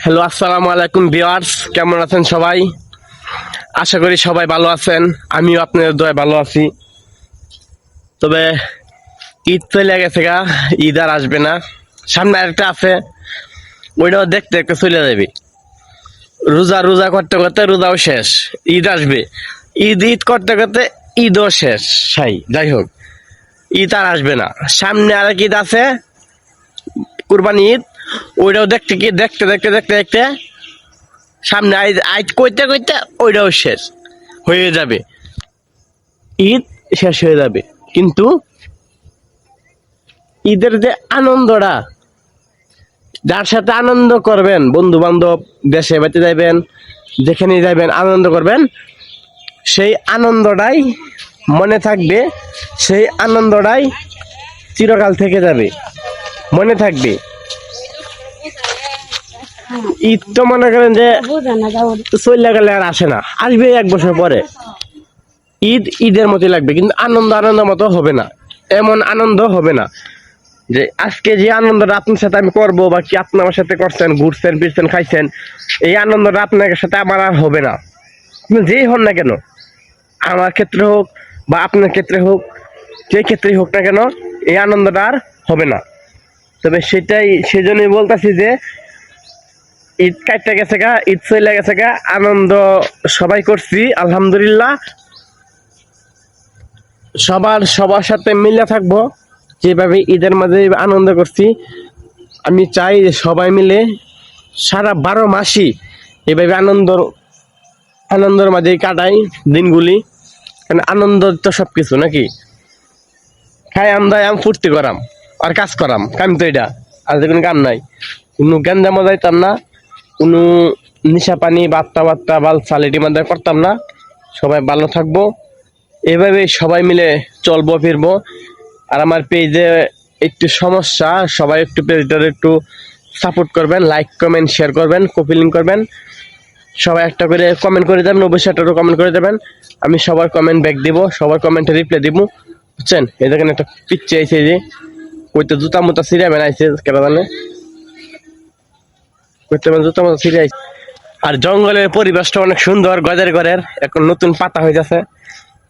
Hello, আসসালামু আলাইকুম viewers, কেমন আছেন সবাই? আশা করি সবাই ভালো আছেন। আমিও আপনাদের দয়ায় ভালো আছি। তবে ঈদ চলে গেছে গা, ঈদ আর আসবে না। সামনে আরেকটা আছে, ওইটাও দেখতে দেখতে চলে যাবে। রোজা রোজা করতে করতে রোজাও শেষ, ঈদ আসবে। ঈদ ঈদ করতে করতে ঈদও শেষ। যাই হোক, ঈদ আর আসবে না। সামনে আরেক ঈদ আছে, কুরবানি ঈদ। ওইটাও দেখতে দেখতে দেখতে দেখতে দেখতে সামনে আইজ কইতে কইতে ওইটাও শেষ হয়ে যাবে। ঈদ শেষ হয়ে যাবে, কিন্তু ঈদের যে আনন্দটা, যার সাথে আনন্দ করবেন, বন্ধু বান্ধব, দেশে বাড়িতে যাইবেন, যেখানে যাইবেন আনন্দ করবেন, সেই আনন্দটাই মনে থাকবে, সেই আনন্দটাই চিরকাল থেকে যাবে, মনে থাকবে। ঈদ তো মনে করেন যে চলে গেলে আর আসে না, আসবে 1 বছর পরে। ঈদ ঈদের মতোই লাগবে, কিন্তু আনন্দ মতো হবে না। এমন আনন্দ হবে না যে আজকে যে আনন্দটা আপনার সাথে আমি করবো, বা কি আপনি আমার সাথে করছেন, ঘুরছেন ফিরছেন খাইছেন, এই আনন্দটা আপনার সাথে আমার আর হবে না। যেই হন না কেন, আমার ক্ষেত্রে হোক বা আপনার ক্ষেত্রে হোক, যে ক্ষেত্রেই হোক না কেন, এই আনন্দটা আর হবে না। তবে সেই জন্যই বলতেছি যে ঈদ কাটতে গেছে গা, ঈদ চলে গেছে গা, আনন্দ সবাই করছি আলহামদুলিল্লাহ। সবার সাথে মিলে থাকবো, যেভাবে ঈদের মাঝে আনন্দ করছি। আমি চাই যে সবাই মিলে সারা 12 মাসই এভাবে আনন্দের মাঝে কাটাই দিনগুলি। কারণ আনন্দ তো সবকিছু নাকি। খাইয়াম দায়াম ফুর্তি করাম আর কাজ করাম, কাম তো এটা। আর কোনো কাম নাই, কোনো গেঞ্জামো যাইতাম না, কোনো নিশা পানি বাত্তা বাল সালিটি মাধ্যমে করতাম না। সবাই ভালো থাকবো, এভাবে সবাই মিলে চলবো ফিরবো। আর আমার পেজে একটু সমস্যা, সবাই একটু পেজটার একটু সাপোর্ট করবেন, লাইক কমেন্ট শেয়ার করবেন, কপি লিঙ্ক করবেন। সবাই একটা করে কমেন্ট করে দেবেন, অবশ্যই একটা কমেন্ট করে দেবেন। আমি সবার কমেন্ট ব্যাক দিব, সবার কমেন্টে রিপ্লাই দিব, বুঝছেন? এই দেখেন একটা পিচ্ছে আইছে, যে কইতে জুতা মুতা সিরিয়া বেড়াইছে কেন জানে, কইতে জুতা মুতা সিরিয়া আইছে। আর জঙ্গলের পরিবেশটা অনেক সুন্দর, গজের ঘরের এখন নতুন পাতা হয়ে যাচ্ছে,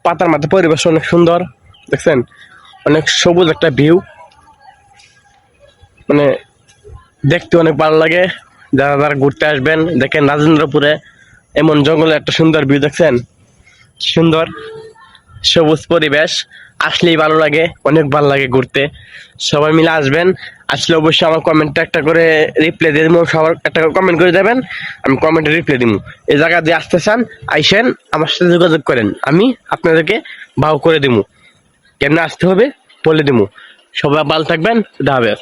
পাতার মাঝে পরিবেশ অনেক সুন্দর, দেখছেন? অনেক সবুজ একটা ভিউ, মানে দেখতে অনেক ভালো লাগে। যারা যারা ঘুরতে আসবেন, দেখেন রাজেন্দ্রপুরে এমন জঙ্গলে একটা সুন্দর ভিউ, দেখছেন? সুন্দর সবুজ পরিবেশ, আসলেই ভালো লাগে, অনেক ভালো লাগে ঘুরতে। সবাই মিলে আসবেন, আসলে অবশ্যই আমার কমেন্টে একটা করে রিপ্লাই দিয়ে দেবো। সবার একটা কমেন্ট করে দেবেন, আমি কমেন্টে রিপ্লাই দিব। এই জায়গা দিয়ে আসতে চান, আইসেন, আমার সাথে যোগাযোগ করেন, আমি আপনাদেরকে ভাও করে দিব। কেমনে আসতে হবে বলে দিব। সবাই ভালো থাকবেন, খুদা হাফেজ।